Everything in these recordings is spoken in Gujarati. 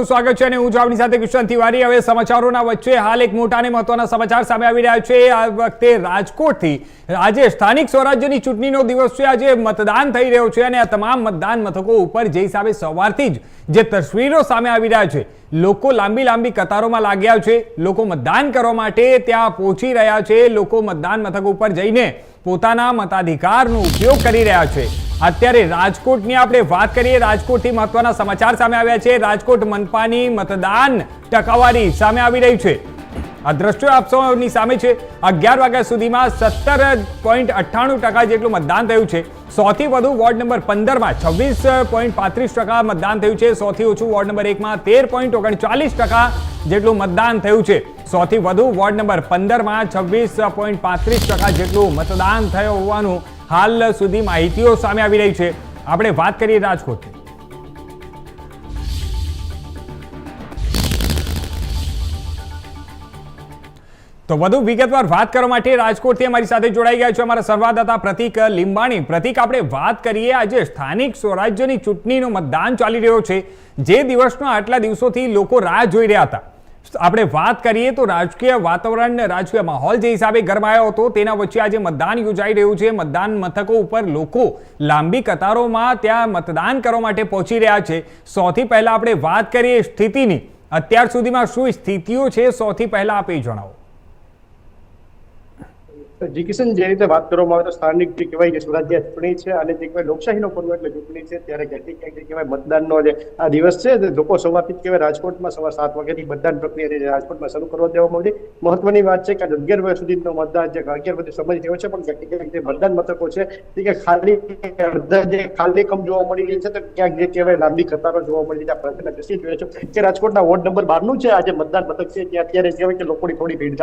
સ્વાગત છે અને હું આપની સાથે કિશન તિવારી। હવે સમાચારોના વચ્ચે હાલ એક મોટા અને મહત્વના સમાચાર સામે આવી રહ્યા છે। આ વખતે રાજકોટથી આજે સ્થાનિક સ્વરાજ્યની ચૂંટણીનો દિવસ છે। આજે મતદાન થઈ રહ્યો છે અને આ તમામ મતદાન મથકો ઉપર જે હિસાબે સવારથી જ જે તસવીરો સામે આવી રહ્યા છે, લોકો લાંબી લાંબી કતારોમાં લાગ્યા છે, લોકો મતદાન કરવા માટે ત્યાં પહોંચી રહ્યા છે, લોકો મતદાન મથક ઉપર જઈને પોતાના મતાધિકારનો ઉપયોગ કરી રહ્યા છે। અત્યારે રાજકોટની આપણે વાત કરીએ। રાજકોટથી મહત્વના સમાચાર સામે આવ્યા છે। રાજકોટ મનપાની મતદાન ટકાવારી સામે આવી રહી છે। આ દ્રશ્યો આપ સૌની સામે છે। 11 વાગ્યા સુધીમાં 17.98% જેટલું મતદાન થયું છે। સૌથી વધુ વોર્ડ નંબર 15માં 26.35% મતદાન થયું છે। સૌથી ઓછું વોર્ડ નંબર 1માં 13.39% જેટલું મતદાન થયું છે। સૌથી વધુ વોર્ડ નંબર 15માં 26.35% જેટલું મતદાન થયું હોવાનું હાલ સુધી માહિતીઓ સામે આવી રહી છે। આપણે વાત કરીએ રાજકોટની। તો વધુ વિગતવાર વાત કરવા માટે રાજકોટથી અમારી સાથે જોડાઈ ગયા છે અમારા સંવાદદાતા પ્રતિક લીંબાણી। પ્રતિક, આપણે વાત કરીએ આજે સ્થાનિક સ્વરાજ્યની ચૂંટણીનું મતદાન ચાલી રહ્યો છે, જે દિવસનો આટલા દિવસોથી લોકો રાહ જોઈ રહ્યા હતા। આપણે વાત કરીએ તો રાજકીય વાતાવરણ, રાજકીય માહોલ જે હિસાબે ગરમાયો હતો, તેના વચ્ચે આજે મતદાન યોજાઈ રહ્યું છે। મતદાન મથકો ઉપર લોકો લાંબી કતારોમાં ત્યાં મતદાન કરવા માટે પહોંચી રહ્યા છે। સૌથી પહેલા આપણે વાત કરીએ સ્થિતિની। અત્યાર સુધીમાં શું સ્થિતિઓ છે, સૌથી પહેલા આપ એ જણાવો। જી કિશન, જે રીતે વાત કરવામાં આવે તો સ્થાનિક જે કહેવાય કે સ્વરાજ્ય ચૂંટણી છે અને જે કહેવાય લોકશાહીનો પર્વ એટલે ચૂંટણી છે, ત્યારે ક્યાંક જે કહેવાય મતદાનનો જે આ દિવસ છે, લોકો સવારથી જ કહેવાય રાજકોટમાં સવાર 7 વાગ્યાથી મતદાન પ્રક્રિયા રાજકોટમાં શરૂ કરવા દેવામાં આવી। મહત્વની વાત છે કે 11 વાગ્યા સુધીનો મતદાન જે 11 વાગે સમય થયો છે, પણ ક્યાંક જે મતદાન મથકો છે તે ખાલી અડધા જે ખાલી કમ જોવા મળી રહી છે, તો ક્યાંક જે કહેવાય લાંબી કતારો જોવા મળી રહી છે। આપણે દ્રશ્ય જોઈએ છે કે રાજકોટના વોર્ડ નંબર 12 નું છે આજે મતદાન મથક છે, ત્યાં અત્યારે કહેવાય કે લોકોની થોડી ભીડ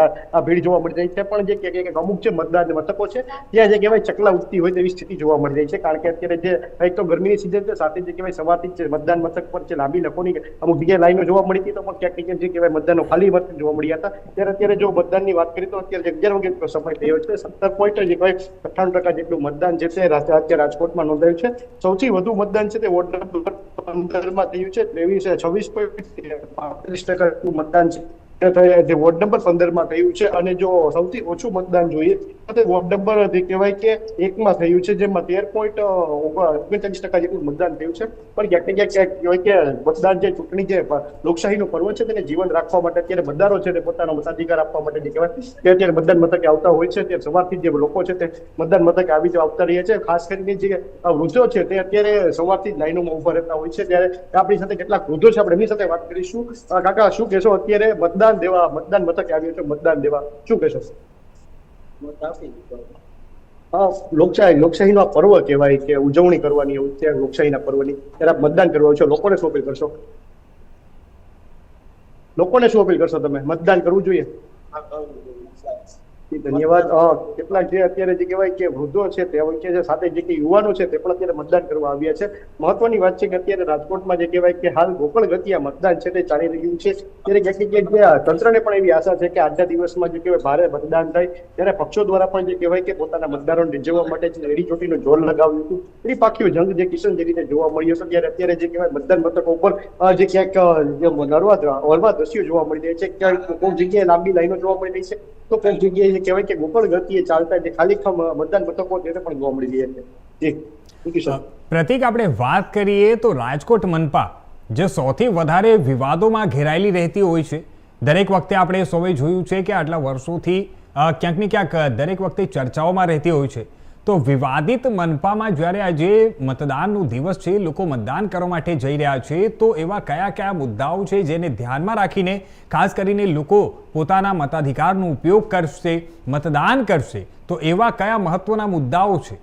જોવા મળી રહી છે, પણ જે ક્યાંક અમુક જે મતદાન મથકો છે ત્યાં જે કહેવાય ચકલા ઉઠતી હોય તેવી સ્થિતિ જોવા મળી રહી છે। કારણ કે અત્યારે જે એક તો ગરમીની સિઝન છે, સાથે જે કહેવાય સવારથી જ મતદાન મથક પર જે લાંબી લોકોની અમુક જગ્યાએ લાઈનો જોવા મળી હતી, તો પણ ક્યાંક જે કહેવાય મતદાનનો ખાલી મથક જોવા મળ્યા હતા। ત્યારે અત્યારે જો મતદાનની વાત કરીએ તો અત્યારે 11 વાગે સમય થયો છે, 17.98% જેટલું મતદાન જે છે અત્યારે રાજકોટમાં નોંધાયું છે। સૌથી વધુ મતદાન છે તે વોર્ડ નંબર 15માં થયું છે, 26.35% મતદાન છે જે વોર્ડ નંબર 15માં થયું છે। અને જો સૌથી ઓછું મતદાન જોઈએ તો વોર્ડ નંબર કહેવાય કે 1માં થયું છે, જેમાં 13.39% જેટલું મતદાન થયું છે। પણ ક્યાંક ને ક્યાંક કહેવાય કે મતદાન જે ચૂંટણી જે લોકશાહીનો પર્વ છે તેને જીવન રાખવા માટે અત્યારે મતદારો છે તે પોતાનો મતાધિકાર આપવા માટે જે કહેવાય કે અત્યારે મતદાન મથકે આવતા હોય છે, ત્યારે સવારથી જે લોકો છે તે મતદાન મથકે આવી આવતા રહ્યા છે। ખાસ કરીને જે વૃદ્ધો છે તે અત્યારે સવારથી જ લાઈનોમાં ઉભા રહેતા હોય છે। ત્યારે આપણી સાથે કેટલાક વૃદ્ધો છે, આપણે એમની સાથે વાત કરીશું। કાકા, શું કહેશો, અત્યારે મતદાન મથકે આવ્યો છે મતદાન દેવા, શું કહેશો? લોકશાહીનો પર્વ કહેવાય કે ઉજવણી કરવાની હોય છે લોકશાહીના પર્વની, ત્યારે આપ મતદાન કરવા છો, લોકોને શું અપીલ કરશો? લોકોને શું અપીલ કરશો તમે? મતદાન કરવું જોઈએ? ધન્યવાદ। કેટલાક જે અત્યારે જે કહેવાય કે વૃદ્ધો છે તે કે સાથે જે યુવાનો છે તે પણ અત્યારે મતદાન કરવા આવ્યા છે। મહત્વની વાત છે કે અત્યારે રાજકોટમાં જે કહેવાય કે હાલ ગોકળ ગતિયા મતદાન છે તે ચાલી રહ્યું છે, ત્યારે ક્યાંક તંત્રને પણ એવી આશા છે કે આજના દિવસમાં જે કહેવાય ભારે મતદાન થાય, ત્યારે પક્ષો દ્વારા પણ જે કહેવાય કે પોતાના મતદારોને રીઝવવા માટે એડીચોટીનો જોર લગાવ્યું હતું। ત્રિપાખીઓ જંગ જે કિશન જે રીતે જોવા મળ્યો હતો, ત્યારે અત્યારે જે કહેવાય મતદાન મથકો ઉપર જે ક્યાંક હળવા દ્રશ્યો જોવા મળી રહ્યા છે। ક્યાંક કોઈ જગ્યાએ લાંબી લાઈનો જોવા મળી રહી છે, તો કોઈ જગ્યાએ કહેવાય કે ગોકળ ગતિએ ચાલતા જે ખાલી મતદાન મથકો તેને પણ જોવા મળી રહ્યા છે। પ્રતિક, આપણે વાત કરીએ તો રાજકોટ મનપા જે સૌથી વધારે વિવાદોમાં ઘેરાયેલી રહેતી હોય છે, દરેક વખતે આપણે સૌએ જોયું છે કે આટલા વર્ષોથી ક્યાંક ને ક્યાંક દરેક વખતે ચર્ચાઓમાં રહેતી હોય છે, તો વિવાદિત મનપામાં જ્યારે આજે મતદાનનો દિવસ છે, લોકો મતદાન કરવા માટે જઈ રહ્યા છે, તો એવા કયા કયા મુદ્દાઓ છે જેને ધ્યાનમાં રાખીને ખાસ કરીને લોકો પોતાના મતાધિકારનો ઉપયોગ કરશે, મતદાન કરશે, તો એવા કયા મહત્વના મુદ્દાઓ છે?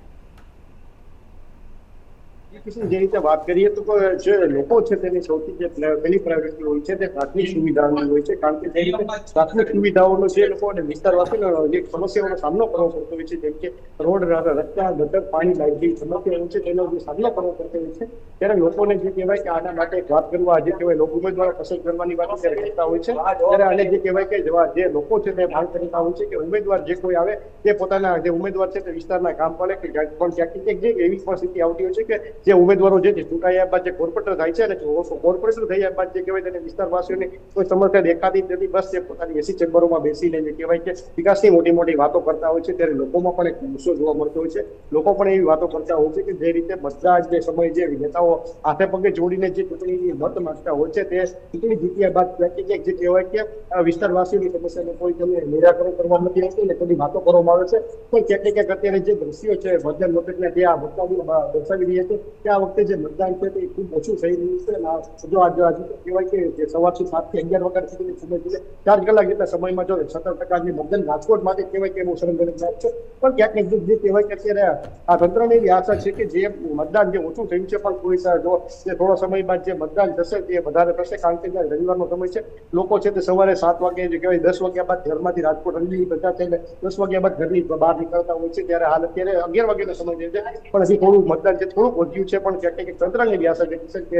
જે રીતે વાત કરીએ તો જે લોકો છે તેની સૌથી જે પહેલી પ્રાયોરિટી હોય છે તે પ્રાથમિક સુવિધાઓની હોય છે। કારણ કે જે રીતે પ્રાથમિક સુવિધાઓનો જે લોકોને વિસ્તારવાસીનો જે સમસ્યાઓનો સામનો કરવો પડતો હોય છે, જેમ કે રોડ, રસ્તા, ગટર, પાણી, લાઇટની સમસ્યાઓ છે તેનો જે સામનો કરવો પડતો હોય છે, ત્યારે લોકોને જે કહેવાય કે આના માટે વાત કરવા જે કહેવાય લોકો ઉમેદવારો પસંદ કરવાની વાત ત્યારે કરતા હોય છે। ત્યારે અને જે કહેવાય કે જે લોકો છે તે માંગ કરતા હોય છે કે ઉમેદવાર જે કોઈ આવે તે પોતાના જે ઉમેદવાર છે તે વિસ્તારના કામ કરે, કે પણ ક્યાંક જે એવી પરિસ્થિતિ આવતી હોય છે કે જે ઉમેદવારો જે ચૂંટાયા બાદ જે કોર્પોરેટર થાય છે અને કોર્પોરેટર થયા બાદ જે કહેવાય તેને વિસ્તારવાસીઓને કોઈ સમસ્યા દેખાતી જ નથી. બસ એ પોતાની એસી ચેમ્બરોમાં બેસીને જે કહેવાય કે વિકાસની મોટી મોટી વાતો કરતા હોય છે, ત્યારે લોકોમાં પણ એક ગુસ્સો જોવા મળતો હોય છે. લોકો પણ એવી વાતો કરતા હોય છે કે જે રીતે બધા જે સમય જે નેતાઓ હાથે પગે જોડીને જે ચૂંટણીની મત માંગતા હોય છે, તે ચૂંટણી જીત્યા બાદ ક્યાંક જે કહેવાય કે વિસ્તારવાસીઓની સમસ્યાનું કોઈ તમે નિરાકરણ કરવા નથી આવતું ને બધી વાતો કરવામાં આવે છે. પણ ક્યાંક અત્યારે જે દ્રશ્યો છે મતદાન મથકના જે આ મતદાન દર્શાવી રહ્યા છે કે આ વખતે જે મતદાન છે તે ખૂબ ઓછું થઈ રહ્યું છે. અને જો આજે કહેવાય કે જે સવારથી 7 થી 11 વાગ્યા સુધીની સમય છે, 4 કલાક જેટલા સમયમાં જો 17% જે મતદાન રાજકોટ માટે કહેવાય કે બહુ શરમજનક વાત છે. પણ ક્યાંક જે કહેવાય કે અત્યારે આ તંત્રને એવી આશા છે કે જે મતદાન જે ઓછું થયું છે પણ કોઈ જો થોડો સમય બાદ જે મતદાન થશે તે વધારે થશે. કારણ કે રવિવારનો સમય છે, લોકો છે તે સવારે 7 વાગે જે કહેવાય 10 વાગ્યા બાદ ઘરમાંથી રાજકોટ રંગીની પ્રચાર થઈને 10 વાગ્યા બાદ ઘરની બહાર નીકળતા હોય છે. ત્યારે હાલ અત્યારે 11 વાગ્યાનો સમય છે, પણ હજી થોડું મતદાન છે થોડુંક વધ્યું છે. પણ ક્યાંક તંત્રને એવી આશા છે કે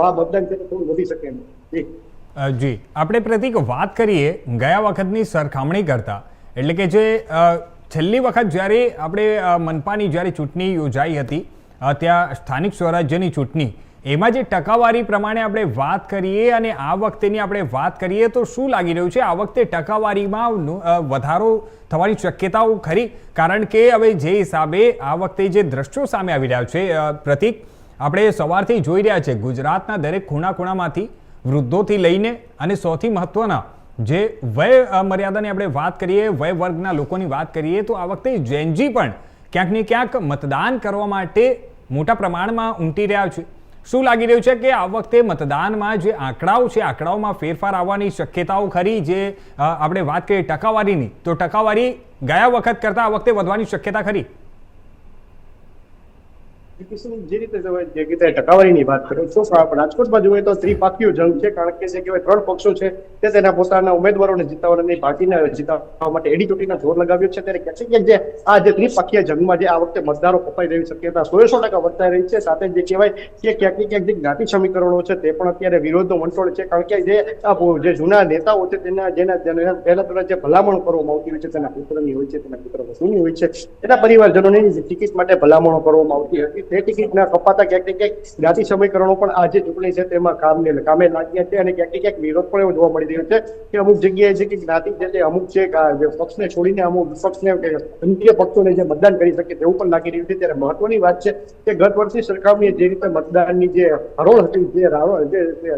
આ મતદાન છે થોડું વધી શકે એમ. જી, આપણે પ્રતિક વાત કરીએ ગયા વખતની સરખામણી કરતા, એટલે કે જે છેલ્લી વખત જ્યારે આપણે મનપાની જ્યારે ચૂંટણી યોજાઈ હતી, ત્યાં સ્થાનિક સ્વરાજ્યની ચૂંટણી, એમાં જે ટકાવારી પ્રમાણે આપણે વાત કરીએ અને આ વખતેની આપણે વાત કરીએ તો શું લાગી રહ્યું છે? આ વખતે ટકાવારીમાં વધારો થવાની શક્યતાઓ ખરી? કારણ કે હવે જે હિસાબે આ વખતે જે દ્રશ્યો સામે આવી રહ્યા છે પ્રતિક, આપણે સવારથી જોઈ રહ્યા છે ગુજરાતના દરેક ખૂણા ખૂણામાંથી વૃદ્ધોથી લઈને અને સૌથી મહત્વના જે વય મર્યાદાની આપણે વાત કરીએ, વય વર્ગના લોકોની વાત કરીએ, તો આ વખતે જેનજી પણ ક્યાંક ને ક્યાંક મતદાન કરવા માટે મોટા પ્રમાણમાં ઉમટી રહ્યા છે. શું લાગી રહ્યું છે કે આ વખતે મતદાનમાં જે આંકડાઓ છે, આંકડાઓમાં ફેરફાર આવવાની શક્યતાઓ ખરી? જે આપણે વાત કરીએ ટકાવારીની, તો ટકાવારી ગયા વખત કરતા આ વખતે વધવાની શક્યતા ખરી? જે રીતે જે રીતે ટકાવારીની વાત કરો છો, રાજકોટમાં જોઈએ તો ત્રિપાખીયો જંગ છે. કારણ કે જે કહેવાય 3 પક્ષો છે તે તેના પોતાના ઉમેદવારોને જીતાવવાની પાર્ટીને જીતાવવા માટે એડીચોટીના જોર લગાવ્યો છે. ત્યારે ક્યાંક જે આ જે ત્રિપાખીય જંગમાં જે આ વખતે મતદારો કપાઈ રહી શક્યતા 100% વર્તાઈ રહી છે. સાથે જે કહેવાય કે ક્યાંક જે જ્ઞાતિ સમીકરણો છે તે પણ અત્યારે વિરોધનો વંટોળ છે. કારણ કે જે જૂના નેતાઓ છે જેના પહેલા જે ભલામણો કરવામાં આવતી હોય છે, તેના પુત્રની હોય છે, તેના પુત્ર વસુની હોય છે, એના પરિવારજનોની ટિકિટ માટે ભલામણો કરવામાં આવતી હતી. તે ટિકિટ ના કપાતા ક્યાંક જ્ઞાતિ સમીકરણો પણ આ જે ચૂંટણી છે તેમાં કામે લાગ્યા છે. અને ક્યાંક વિરોધ પણ એવો જોવા મળી રહ્યો છે કે અમુક જગ્યાએ છે કે જ્ઞાતિ છે તે અમુક છે પક્ષને છોડીને અમુક વિપક્ષને અન્ય પક્ષોને જે મતદાન કરી શકે તેવું પણ લાગી રહ્યું છે. ત્યારે મહત્વની વાત છે કે ગત વર્ષની સરખામણીએ જે રીતે મતદાનની જે હરોળ હતી,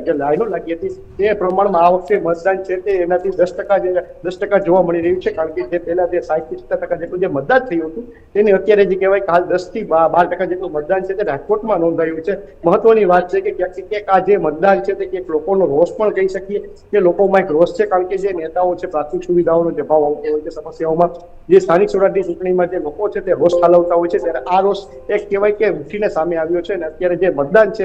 જે લાઈનો લાગી હતી, તે પ્રમાણમાં આ વખતે મતદાન છે તે એનાથી 10% જોવા મળી રહ્યું છે. કારણ કે જે પહેલા જે 60-70% જેટલું જે મતદાન થયું હતું તેની અત્યારે જે કહેવાય કે હાલ 10 થી 12% જેટલું મતદાન છે તે રાજકોટમાં નોંધાયું છે. મહત્વની વાત છે કે ક્યાંક આ જે મતદાન છે તે એક લોકોનો રોષ પણ કહી શકીએ કે લોકોમાં એક રોષ છે. કારણ કે જે નેતાઓ છે પ્રાથમિક સુવિધાઓનો જે ભાવ આવતો હોય છે, સમસ્યાઓમાં જે સ્થાનિક સ્વરાજની ચૂંટણીમાં જે લોકો છે તે રોષ ઠાલવતા હોય છે, ત્યારે આ રોષ એક કહેવાય કે ઉઠીને સામે આવ્યો છે. અને અત્યારે જે મતદાન છે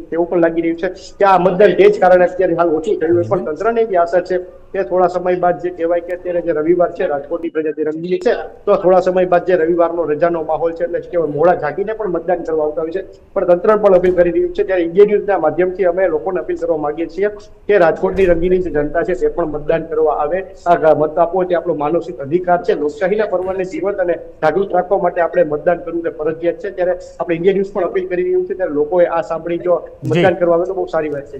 તેવું પણ લાગી રહ્યું છે કે આ મતદાન તે જ કારણે અત્યારે હાલ ઓછું થયું હોય. પણ તંત્રને એવી આશા છે કે થોડા સમય બાદ જે કહેવાય કે અત્યારે જે રવિવાર છે, રાજકોટની પ્રજા જે રંગીલી છે, તો થોડા સમય બાદ જે રવિવારનો રજાનો માહોલ છે, એટલે કે મોડા જાગીને પણ મતદાન કરવા આવતા હોય છે. પણ તંત્ર પણ અપીલ કરી રહ્યું છે. ત્યારે ઇન્ડિયા ન્યૂઝના માધ્યમથી અમે લોકોને અપીલ કરવા માંગીએ છીએ કે રાજકોટની રંગીલી જે જનતા છે તે પણ મતદાન કરવા આવે. આ મત આપવો તે આપણો માનસિક અધિકાર છે. લોકશાહીના પર્વને જીવંત અને જાગૃત રાખવા માટે આપણે મતદાન કરવું તે ફરજિયાત છે. ત્યારે આપણે ઇન્ડિયા ન્યૂઝ પણ અપીલ કરી રહ્યું છે. ત્યારે લોકોએ આ સાંભળી જો મતદાન કરવા આવે તો બહુ સારી વાત છે.